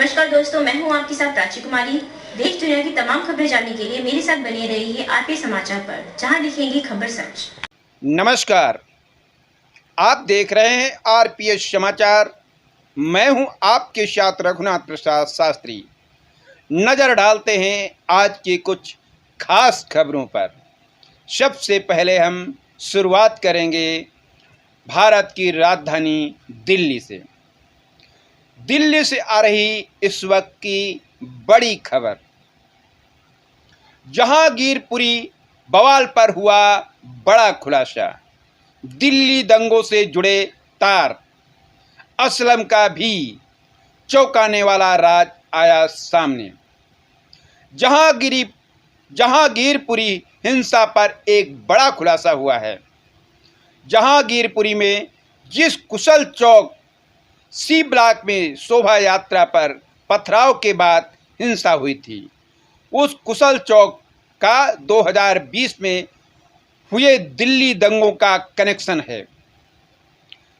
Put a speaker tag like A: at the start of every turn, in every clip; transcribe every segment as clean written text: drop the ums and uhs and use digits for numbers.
A: नमस्कार दोस्तों, मैं हूं आपके साथ प्राची कुमारी। देश दुनिया की तमाम खबरें जानने के लिए मेरे साथ बने रहिए आरपी समाचार पर, जहां लिखेंगे खबर सच।
B: नमस्कार, आप देख रहे हैं आरपीएस समाचार। मैं हूं आपके साथ रघुनाथ प्रसाद शास्त्री। नज़र डालते हैं आज की कुछ खास खबरों पर। सबसे पहले हम शुरुआत करेंगे भारत की राजधानी दिल्ली से। दिल्ली से आ रही इस वक्त की बड़ी खबर, जहांगीरपुरी बवाल पर हुआ बड़ा खुलासा। दिल्ली दंगों से जुड़े तार, असलम का भी चौंकाने वाला राज आया सामने। जहांगीरपुरी हिंसा पर एक बड़ा खुलासा हुआ है। जहांगीरपुरी में जिस कुशल चौक सी ब्लॉक में शोभा यात्रा पर पथराव के बाद हिंसा हुई थी, उस कुशल चौक का 2020 में हुए दिल्ली दंगों का कनेक्शन है।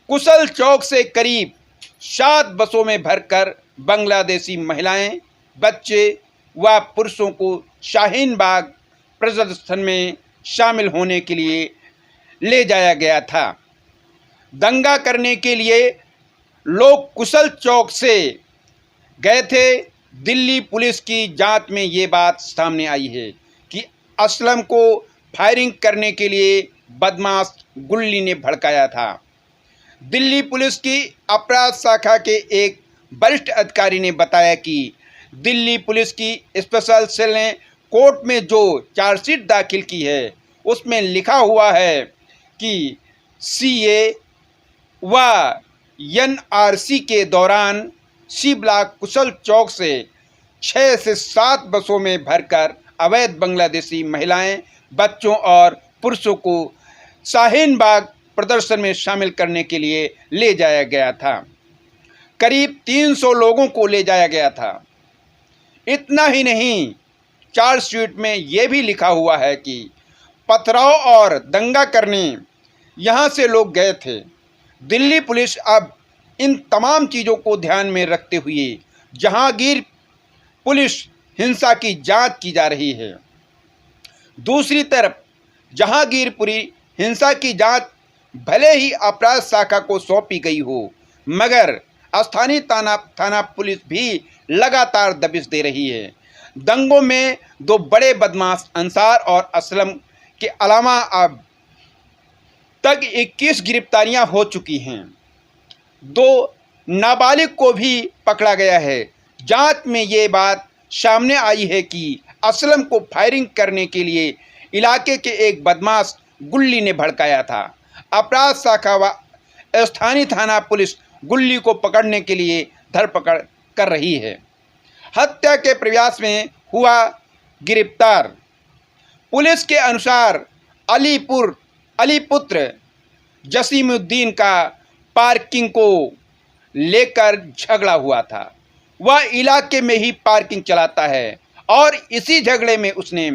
B: कुशल चौक से करीब 7 बसों में भरकर बांग्लादेशी महिलाएं, बच्चे व पुरुषों को शाहीन बाग प्रदर्शन में शामिल होने के लिए ले जाया गया था। दंगा करने के लिए लोग कुशल चौक से गए थे। दिल्ली पुलिस की जांच में ये बात सामने आई है कि असलम को फायरिंग करने के लिए बदमाश गुल्ली ने भड़काया था। दिल्ली पुलिस की अपराध शाखा के एक वरिष्ठ अधिकारी ने बताया कि दिल्ली पुलिस की स्पेशल सेल ने कोर्ट में जो चार्जशीट दाखिल की है, उसमें लिखा हुआ है कि सीए व एनआरसी के दौरान सी ब्लॉक कुशल चौक से 6 से 7 बसों में भरकर अवैध बांग्लादेशी महिलाएं, बच्चों और पुरुषों को शाहीन बाग प्रदर्शन में शामिल करने के लिए ले जाया गया था। करीब 300 लोगों को ले जाया गया था। इतना ही नहीं, चार्जशीट में ये भी लिखा हुआ है कि पथराव और दंगा करने यहाँ से लोग गए थे। दिल्ली पुलिस अब इन तमाम चीज़ों को ध्यान में रखते हुए जहांगीर पुलिस हिंसा की जांच की जा रही है। दूसरी तरफ जहांगीरपुरी हिंसा की जांच भले ही अपराध शाखा को सौंपी गई हो, मगर स्थानीय थाना पुलिस भी लगातार दबिश दे रही है। दंगों में 2 बड़े बदमाश अंसार और असलम के अलावा अब तक 21 गिरफ्तारियां हो चुकी हैं। 2 नाबालिग को भी पकड़ा गया है। जांच में ये बात सामने आई है कि असलम को फायरिंग करने के लिए इलाके के एक बदमाश गुल्ली ने भड़काया था। अपराध शाखा व स्थानीय थाना पुलिस गुल्ली को पकड़ने के लिए धरपकड़ कर रही है। हत्या के प्रयास में हुआ गिरफ्तार। पुलिस के अनुसार अलीपुत्र जसीमुद्दीन का पार्किंग को लेकर झगड़ा हुआ था। वह इलाके में ही पार्किंग चलाता है और इसी झगड़े में उसने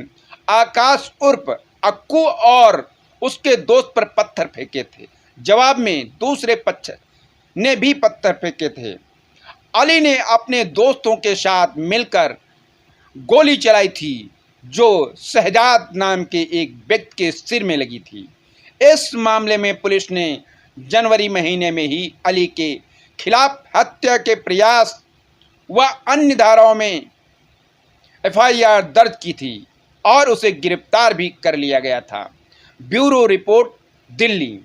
B: आकाश उर्फ अक्कू और उसके दोस्त पर पत्थर फेंके थे। जवाब में दूसरे पक्ष ने भी पत्थर फेंके थे। अली ने अपने दोस्तों के साथ मिलकर गोली चलाई थी, जो शहजाद नाम के एक व्यक्ति के सिर में लगी थी। इस मामले में पुलिस ने जनवरी महीने में ही अली के खिलाफ हत्या के प्रयास व अन्य धाराओं में एफआईआर दर्ज की थी और उसे गिरफ्तार भी कर लिया गया था। Bureau report, Delhi.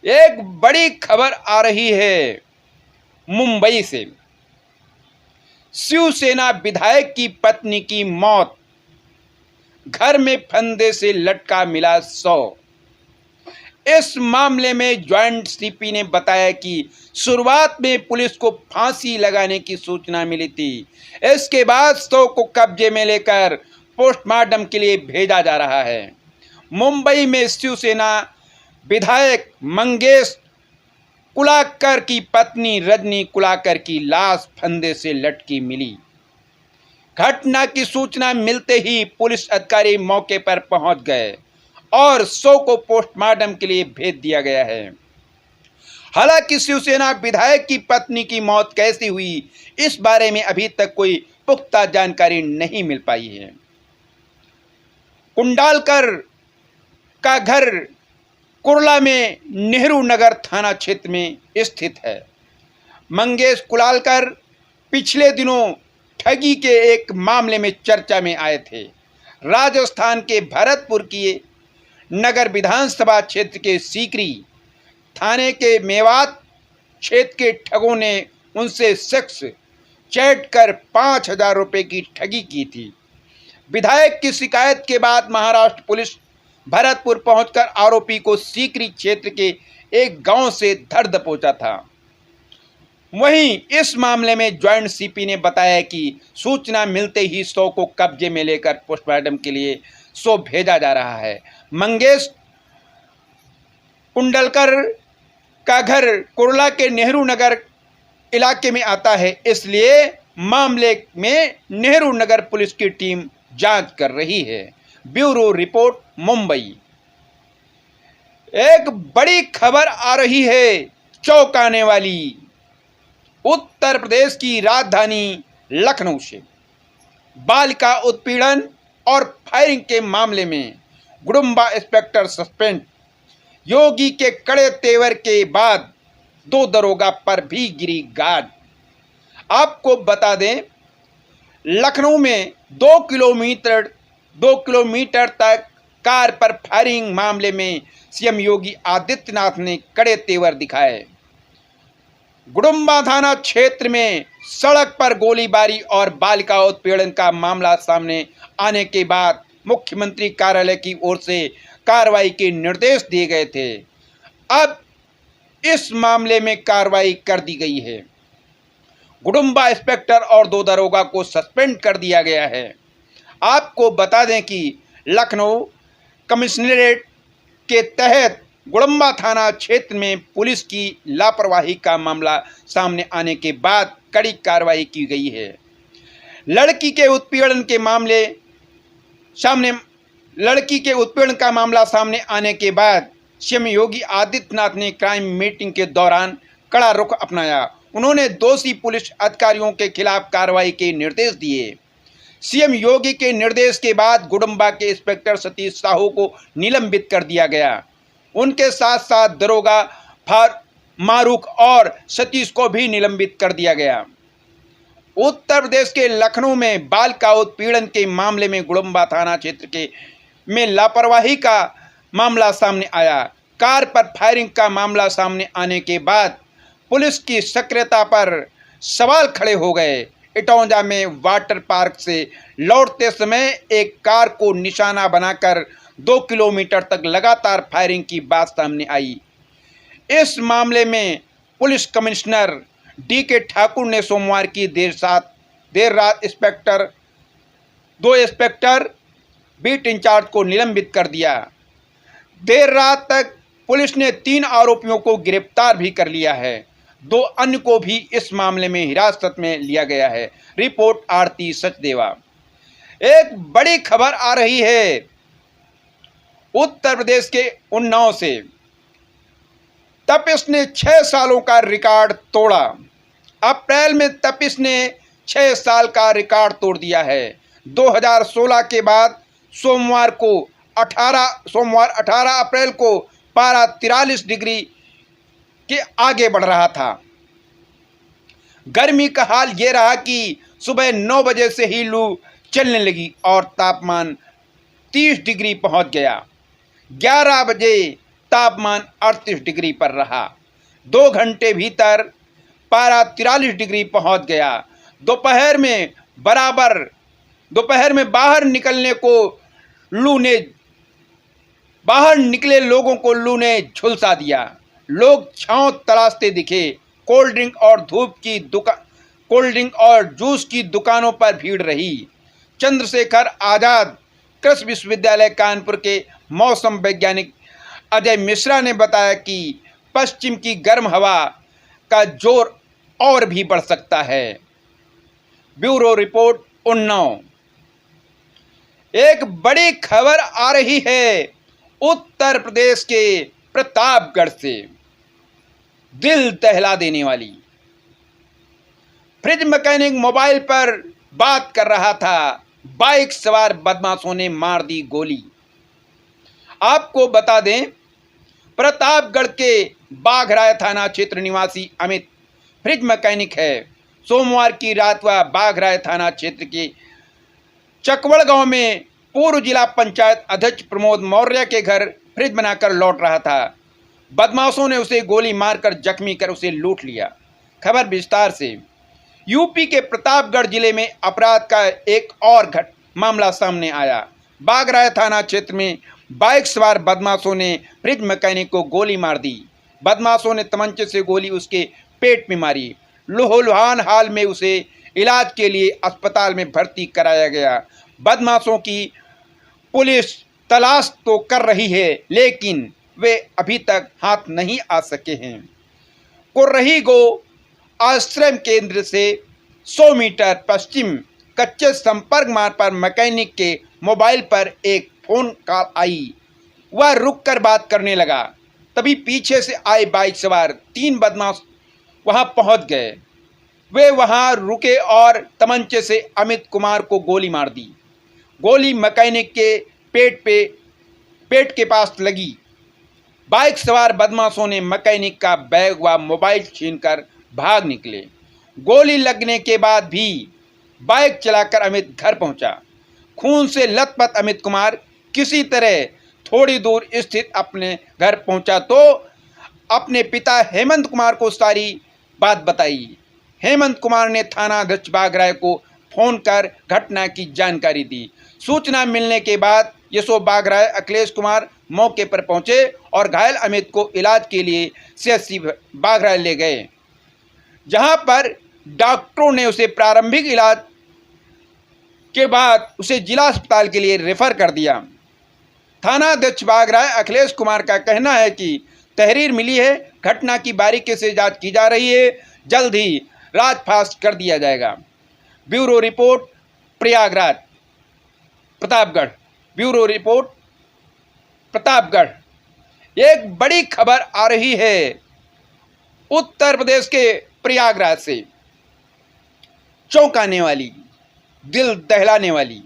B: एक बड़ी खबर आ रही है मुंबई से। शिवसेना विधायक की पत्नी की मौत, घर में फंदे से लटका मिला 100। इस मामले में ज्वाइंट सीपी ने बताया कि शुरुआत में पुलिस को फांसी लगाने की सूचना मिली थी। इसके बाद 100 को कब्जे में लेकर पोस्टमार्टम के लिए भेजा जा रहा है। मुंबई में शिवसेना विधायक मंगेश कुलाकर की पत्नी रजनी कुलाकर की लाश फंदे से लटकी मिली। घटना की सूचना मिलते ही पुलिस अधिकारी मौके पर पहुंच गए और 100 को पोस्टमार्टम के लिए भेज दिया गया है। हालांकि शिवसेना विधायक की पत्नी की मौत कैसे हुई, इस बारे में अभी तक कोई पुख्ता जानकारी नहीं मिल पाई है। कुंडालकर का घर कुर्ला में नेहरू नगर थाना क्षेत्र में स्थित है। मंगेश कुलालकर पिछले दिनों ठगी के एक मामले में चर्चा में आए थे। राजस्थान के भरतपुर की नगर विधानसभा क्षेत्र के सीकरी थाने के मेवात क्षेत्र के ठगों ने उनसे सेक्स चैट कर 5,000 रुपये की ठगी की थी। विधायक की शिकायत के बाद महाराष्ट्र पुलिस भरतपुर पहुंचकर आरोपी को सीकरी क्षेत्र के एक गांव से धर दबोचा था। वहीं इस मामले में ज्वाइंट सीपी ने बताया कि सूचना मिलते ही शव को कब्जे में लेकर पोस्टमार्टम के लिए शव भेजा जा रहा है। मंगेश कुंडलकर का घर कुर्ला के नेहरू नगर इलाके में आता है, इसलिए मामले में नेहरू नगर पुलिस की टीम जांच कर रही है। Bureau report, Mumbai. एक बड़ी खबर आ रही है, चौंकाने वाली। उत्तर प्रदेश की राजधानी लखनऊ से बालिका उत्पीड़न और फायरिंग के मामले में गुडुम्बा इंस्पेक्टर सस्पेंड। योगी के कड़े तेवर के बाद 2 दरोगा पर भी गिरी गाज। आपको बता दें, लखनऊ में 2 किलोमीटर तक कार पर फायरिंग मामले में सीएम योगी आदित्यनाथ ने कड़े तेवर दिखाए। गुडुम्बा थाना क्षेत्र में सड़क पर गोलीबारी और बालिका उत्पीड़न का मामला सामने आने के बाद मुख्यमंत्री कार्यालय की ओर से कार्रवाई के निर्देश दिए गए थे। अब इस मामले में कार्रवाई कर दी गई है। गुडुम्बा इंस्पेक्टर और 2 दरोगा को सस्पेंड कर दिया गया है। आपको बता दें कि लखनऊ कमिश्नरेट के तहत गुडुम्बा थाना क्षेत्र में पुलिस की लापरवाही का मामला सामने आने के बाद कड़ी कार्रवाई की गई है। लड़की के उत्पीड़न का मामला सामने आने के बाद सीएम योगी आदित्यनाथ ने क्राइम मीटिंग के दौरान कड़ा रुख अपनाया। उन्होंने दोषी पुलिस अधिकारियों के खिलाफ कार्रवाई के निर्देश दिए। सीएम योगी के निर्देश के बाद गुडुम्बा के इंस्पेक्टर सतीश साहू को निलंबित कर दिया गया। उनके साथ साथ दरोगा मारूक और सतीश को भी निलंबित कर दिया गया। उत्तर प्रदेश के लखनऊ में बालिका उत्पीड़न के मामले में गुडुम्बा थाना क्षेत्र में लापरवाही का मामला सामने आया। कार पर फायरिंग का मामला सामने आने के बाद पुलिस की सक्रियता पर सवाल खड़े हो गए। इटौंजा में वाटर पार्क से लौटते समय एक कार को निशाना बनाकर 2 किलोमीटर तक लगातार फायरिंग की बात सामने आई। इस मामले में पुलिस कमिश्नर DK ठाकुर ने सोमवार की देर रात 2 इंस्पेक्टर बीट इंचार्ज को निलंबित कर दिया। देर रात तक पुलिस ने 3 आरोपियों को गिरफ्तार भी कर लिया है। 2 अन्य को भी इस मामले में हिरासत में लिया गया है। रिपोर्ट आरती सचदेवा। एक बड़ी खबर आ रही है उत्तर प्रदेश के उन्नाव से। तपिश ने 6 सालों का रिकॉर्ड तोड़ा। अप्रैल में तपिश ने 6 साल का रिकॉर्ड तोड़ दिया है। 2016 के बाद सोमवार 18 अप्रैल को पारा 43 डिग्री के आगे बढ़ रहा था। गर्मी का हाल ये रहा कि सुबह 9 बजे से ही लू चलने लगी और तापमान 30 डिग्री पहुंच गया। 11 बजे तापमान 38 डिग्री पर रहा। 2 घंटे भीतर पारा 43 डिग्री पहुंच गया। दोपहर में बाहर निकले लोगों को लू ने झुलसा दिया। लोग छांव तलाशते दिखे। कोल्ड ड्रिंक और जूस की दुकानों पर भीड़ रही। चंद्रशेखर आजाद कृषि विश्वविद्यालय कानपुर के मौसम वैज्ञानिक अजय मिश्रा ने बताया कि पश्चिम की गर्म हवा का जोर और भी बढ़ सकता है। Bureau report, Unnao. एक बड़ी खबर आ रही है उत्तर प्रदेश के प्रतापगढ़ से। दिल दहला देने वाली। फ्रिज मैकेनिक मोबाइल पर बात कर रहा था, बाइक सवार बदमाशों ने मार दी गोली। आपको बता दें, प्रतापगढ़ के बाघराय थाना क्षेत्र निवासी अमित फ्रिज मैकेनिक है। सोमवार की रात वह बाघराय थाना क्षेत्र के चकवड़ गांव में पूर्व जिला पंचायत अध्यक्ष प्रमोद मौर्य के घर फ्रिज बनाकर लौट रहा था। बदमाशों ने उसे गोली मारकर जख्मी कर उसे लूट लिया। खबर विस्तार से। यूपी के प्रतापगढ़ जिले में अपराध का एक और मामला सामने आया। बाघराय थाना क्षेत्र में बाइक सवार बदमाशों ने फ्रिज मैकेनिक को गोली मार दी। बदमाशों ने तमंचे से गोली उसके पेट में मारी। लहूलुहान हाल में उसे इलाज के लिए अस्पताल में भर्ती कराया गया। बदमाशों की पुलिस तलाश तो कर रही है, लेकिन वे अभी तक हाथ नहीं आ सके हैं। कुर्रही गो आश्रम केंद्र से 100 मीटर पश्चिम कच्चे संपर्क मार्ग पर मैकेनिक के मोबाइल पर एक फोन कॉल आई। वह रुककर बात करने लगा। तभी पीछे से आए बाइक सवार 3 बदमाश वहां पहुंच गए। वे वहां रुके और तमंचे से अमित कुमार को गोली मार दी। गोली मैकेनिक के पेट के पास लगी। बाइक सवार बदमाशों ने मैकेनिक का बैग व मोबाइल छीनकर भाग निकले। गोली लगने के बाद भी बाइक चलाकर अमित घर पहुंचा। खून से लथपथ अमित कुमार किसी तरह थोड़ी दूर स्थित अपने घर पहुंचा तो अपने पिता हेमंत कुमार को सारी बात बताई। हेमंत कुमार ने थाना अध्यक्ष बाघराय को फोन कर घटना की जानकारी दी। सूचना मिलने के बाद यशो बाघराय अखिलेश कुमार मौके पर पहुंचे और घायल अमित को इलाज के लिए सीएचसी बाघराय ले गए, जहां पर डॉक्टरों ने उसे प्रारंभिक इलाज के बाद उसे जिला अस्पताल के लिए रेफर कर दिया। थाना अध्यक्ष बाघराय अखिलेश कुमार का कहना है कि तहरीर मिली है, घटना की बारीकी से जांच की जा रही है, जल्द ही राजफास्ट कर दिया जाएगा। Bureau report Prayagraj Pratapgarh. Bureau report Pratapgarh. एक बड़ी खबर आ रही है उत्तर प्रदेश के प्रयागराज से, चौंकाने वाली, दिल दहलाने वाली।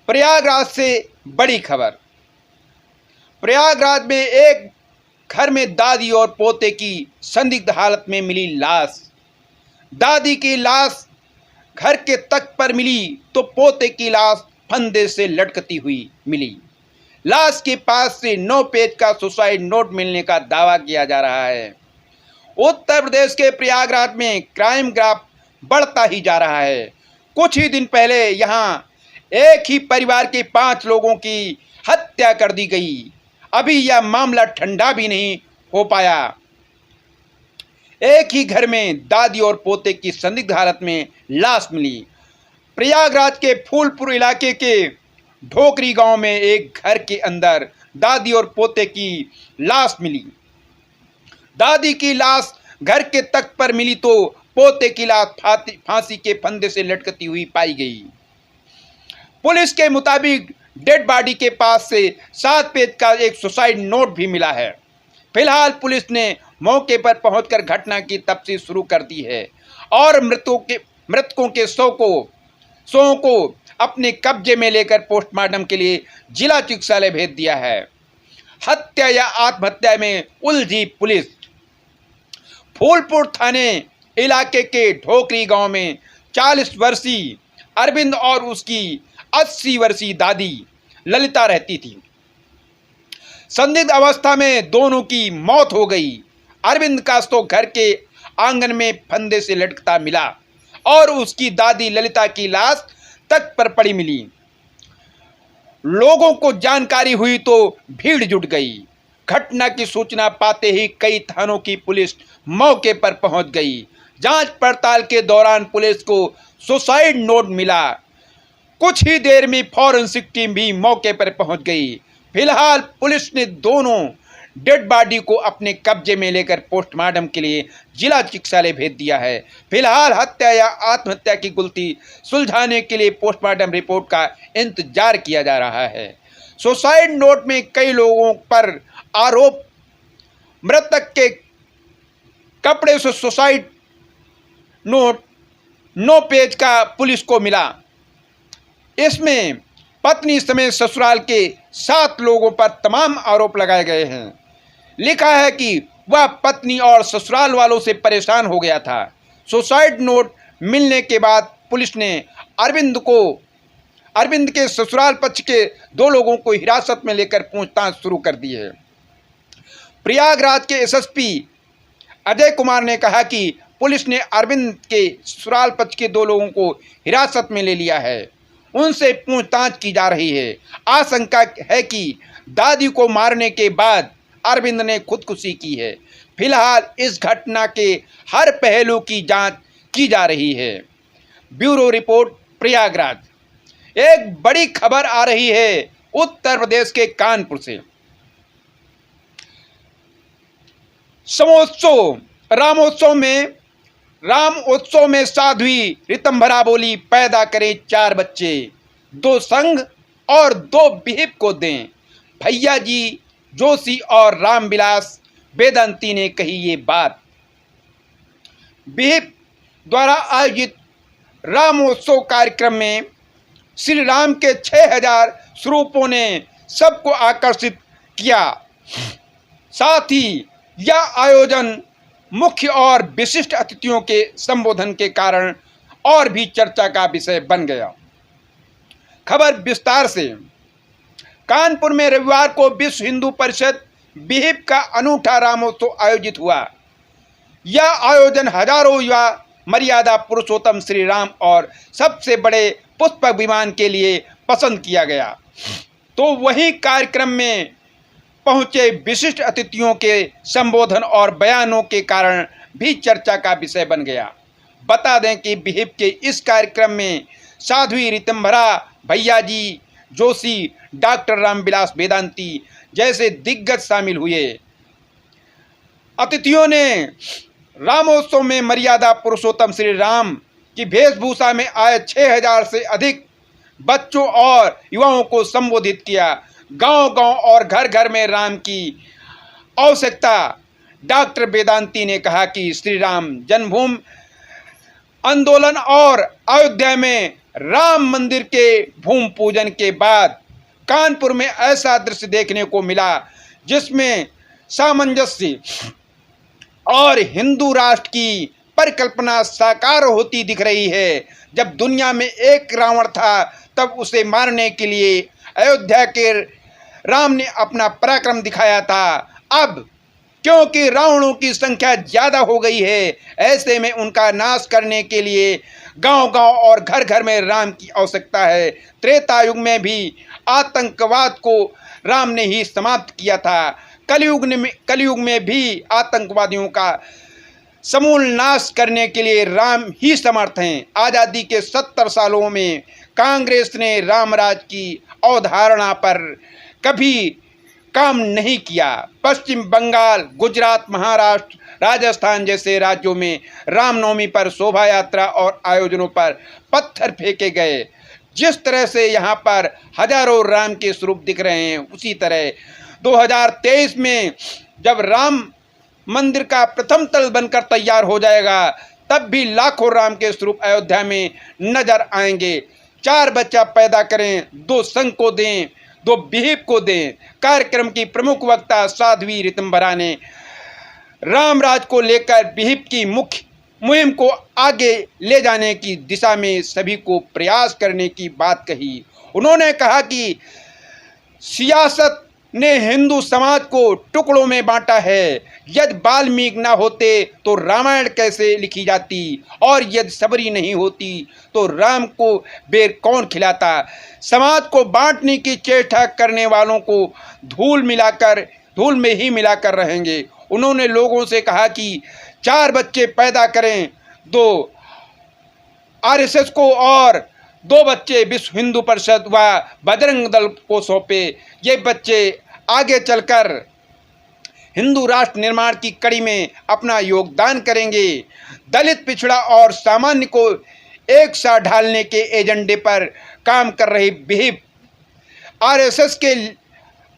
B: प्रयागराज से बड़ी खबर। प्रयागराज में एक घर में दादी और पोते की संदिग्ध हालत में मिली लाश। दादी की लाश घर के तख्त पर मिली तो पोते की लाश फंदे से लटकती हुई मिली। लाश के पास से 9 पेज का सुसाइड नोट मिलने का दावा किया जा रहा है। उत्तर प्रदेश के प्रयागराज में क्राइम ग्राफ बढ़ता ही जा रहा है। कुछ ही दिन पहले यहां एक ही परिवार के 5 लोगों की हत्या कर दी गई। अभी यह मामला ठंडा भी नहीं हो पाया। एक ही घर में दादी और पोते की संदिग्ध हालत में लाश मिली। प्रयागराज के फूलपुर इलाके के ढोकरी गांव में एक घर के अंदर दादी और पोते की लाश मिली। दादी की लाश घर के तख्त पर मिली तो पोते की लाश फांसी के फंदे से लटकती हुई पाई गई। पुलिस के मुताबिक डेड बॉडी के पास से 7 पेज का एक सुसाइड नोट भी मिला है। फिलहाल पुलिस ने मौके पर पहुंचकर घटना की तफ्तीश शुरू कर दी है और मृतकों के शवों को अपने कब्जे में लेकर पोस्टमार्टम के लिए जिला चिकित्सालय भेज दिया है। हत्या या आत्महत्या में उलझी पुलिस। फूलपुर थाने इलाके के ढोकरी गांव में 40 वर्षीय अरविंद और उसकी 80 वर्षीय दादी ललिता रहती थी। संदिग्ध अवस्था में दोनों की मौत हो गई। अरविंद का तो घर के आंगन में फंदे से लटकता मिला और उसकी दादी ललिता की लाश तख्त पर पड़ी मिली। लोगों को जानकारी हुई तो भीड़ जुट गई। घटना की सूचना पाते ही कई थानों की पुलिस मौके पर पहुंच गई। जांच पड़ताल के दौरान पुलिस को सुसाइड नोट मिला। कुछ ही देर में फॉरेंसिक टीम भी मौके पर पहुंच गई। फिलहाल पुलिस ने दोनों डेड बॉडी को अपने कब्जे में लेकर पोस्टमार्टम के लिए जिला चिकित्सालय भेज दिया है। फिलहाल हत्या या आत्महत्या की गुत्थी सुलझाने के लिए पोस्टमार्टम रिपोर्ट का इंतजार किया जा रहा है। सुसाइड नोट में कई लोगों पर आरोप, मृतक के कपड़े से सुसाइड नोट 9 पेज का पुलिस को मिला। इसमें पत्नी समेत ससुराल के 7 लोगों पर तमाम आरोप लगाए गए हैं। लिखा है कि वह पत्नी और ससुराल वालों से परेशान हो गया था। सुसाइड नोट मिलने के बाद पुलिस ने अरविंद के ससुराल पक्ष के 2 लोगों को हिरासत में लेकर पूछताछ शुरू कर दी है। प्रयागराज के एसएसपी अजय कुमार ने कहा कि पुलिस ने अरविंद के ससुराल पक्ष के 2 लोगों को हिरासत में ले लिया है। उनसे पूछताछ की जा रही है। आशंका है कि दादी को मारने के बाद अरविंद ने खुदकुशी की है। फिलहाल इस घटना के हर पहलू की जांच की जा रही है। Bureau report, Prayagraj. एक बड़ी खबर आ रही है उत्तर प्रदेश के कानपुर से। रामोत्सव में साध्वी ऋतंभरा बोली, पैदा करें 4 बच्चे, 2 संघ और 2 विहिप को दें। भैया जी जोशी और रामविलास वेदांती ने कही ये बात। विहिप द्वारा आयोजित रामोत्सव कार्यक्रम में श्री राम के 6000 स्वरूपों ने सबको आकर्षित किया। साथ ही यह आयोजन मुख्य और विशिष्ट अतिथियों के संबोधन के कारण और भी चर्चा का विषय बन गया। खबर विस्तार से। कानपुर में रविवार को विश्व हिंदू परिषद विहिप का अनूठा रामोत्सव आयोजित हुआ। यह आयोजन हजारों युवा मर्यादा पुरुषोत्तम श्री राम और सबसे बड़े पुष्पक विमान के लिए पसंद किया गया। तो वहीं कार्यक्रम में पहुंचे विशिष्ट अतिथियों के संबोधन और बयानों के कारण भी चर्चा का विषय बन गया। बता दें कि विहिप के इस कार्यक्रम में साध्वी ऋतंभरा, भैया जी जोशी, डॉक्टर रामविलास वेदांती जैसे दिग्गज शामिल हुए। अतिथियों ने रामोत्सव में मर्यादा पुरुषोत्तम श्री राम की वेशभूषा में आए 6000 से अधिक बच्चों और युवाओं को संबोधित किया। गांव-गांव और घर-घर में राम की आवश्यकता। डॉक्टर वेदांती ने कहा कि श्री राम जन्मभूमि आंदोलन और अयोध्या में राम मंदिर के भूमि पूजन के बाद कानपुर में ऐसा दृश्य देखने को मिला जिसमें सामंजस्य और हिंदू राष्ट्र की परिकल्पना साकार होती दिख रही है। जब दुनिया में एक रावण था तब उसे मारने के लिए अयोध्या के राम ने अपना पराक्रम दिखाया था। अब क्योंकि रावणों की संख्या ज़्यादा हो गई है, ऐसे में उनका नाश करने के लिए गांव-गांव और घर-घर में राम की आवश्यकता है। त्रेता युग में भी आतंकवाद को राम ने ही समाप्त किया था। कलयुग में भी आतंकवादियों का समूल नाश करने के लिए राम ही समर्थ हैं। आज़ादी के 70 सालों में कांग्रेस ने रामराज की अवधारणा पर कभी काम नहीं किया। पश्चिम बंगाल, गुजरात, महाराष्ट्र, राजस्थान जैसे राज्यों में रामनवमी पर शोभा यात्रा और आयोजनों पर पत्थर फेंके गए। जिस तरह से यहाँ पर हजारों राम के स्वरूप दिख रहे हैं, उसी तरह 2023 में जब राम मंदिर का प्रथम तल बनकर तैयार हो जाएगा, तब भी लाखों राम के स्वरूप अयोध्या में नजर आएंगे। 4 बच्चा पैदा करें, 2 संघ को दें, 2 विहिप को दें। कार्यक्रम की प्रमुख वक्ता साध्वी ऋतंभरा ने रामराज को लेकर विहिप की मुख्य मुहिम को आगे ले जाने की दिशा में सभी को प्रयास करने की बात कही। उन्होंने कहा कि सियासत ने हिंदू समाज को टुकड़ों में बांटा है। यदि वाल्मीकि न होते तो रामायण कैसे लिखी जाती, और यदि सबरी नहीं होती तो राम को बेर कौन खिलाता। समाज को बांटने की चेष्टा करने वालों को धूल में ही मिलाकर रहेंगे। उन्होंने लोगों से कहा कि 4 बच्चे पैदा करें, 2 आरएसएस को और 2 बच्चे विश्व हिंदू परिषद व बजरंग दल को सौंपे। ये बच्चे आगे चलकर हिंदू राष्ट्र निर्माण की कड़ी में अपना योगदान करेंगे। दलित, पिछड़ा और सामान्य को एक साथ ढालने के एजेंडे पर काम कर रही विहिप आरएसएस के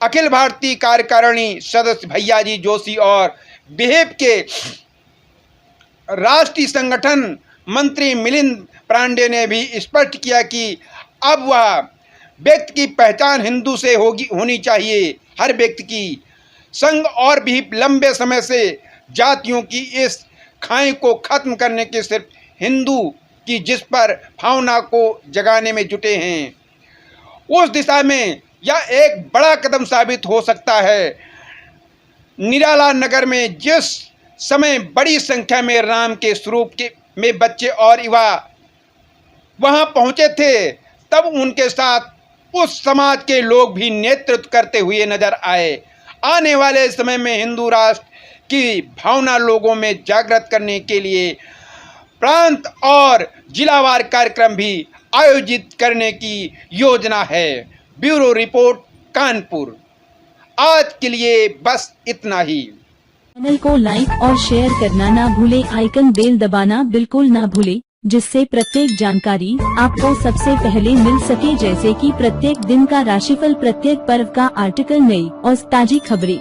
B: अखिल भारतीय कार्यकारिणी सदस्य भैया जी जोशी और विहिप के राष्ट्रीय संगठन मंत्री मिलिंद पांडे ने भी स्पष्ट किया कि अब वह व्यक्ति की पहचान हिंदू से होनी चाहिए। हर व्यक्ति की संघ और भी लंबे समय से जातियों की इस खाई को खत्म करने के सिर्फ हिंदू की जिस पर भावना को जगाने में जुटे हैं, उस दिशा में यह एक बड़ा कदम साबित हो सकता है। निराला नगर में जिस समय बड़ी संख्या में राम के स्वरूप में बच्चे और युवा वहां पहुंचे थे, तब उनके साथ उस समाज के लोग भी नेतृत्व करते हुए नजर आए। आने वाले समय में हिंदू राष्ट्र की भावना लोगों में जागृत करने के लिए प्रांत और जिलावार कार्यक्रम भी आयोजित करने की योजना है। Bureau report, Kanpur. आज के लिए बस इतना ही।
C: चैनल को लाइक और शेयर करना ना भूले, आइकन बेल दबाना बिल्कुल ना भूले, जिससे प्रत्येक जानकारी आपको सबसे पहले मिल सके, जैसे कि प्रत्येक दिन का राशिफल, प्रत्येक पर्व का आर्टिकल, नई और ताजी खबरें।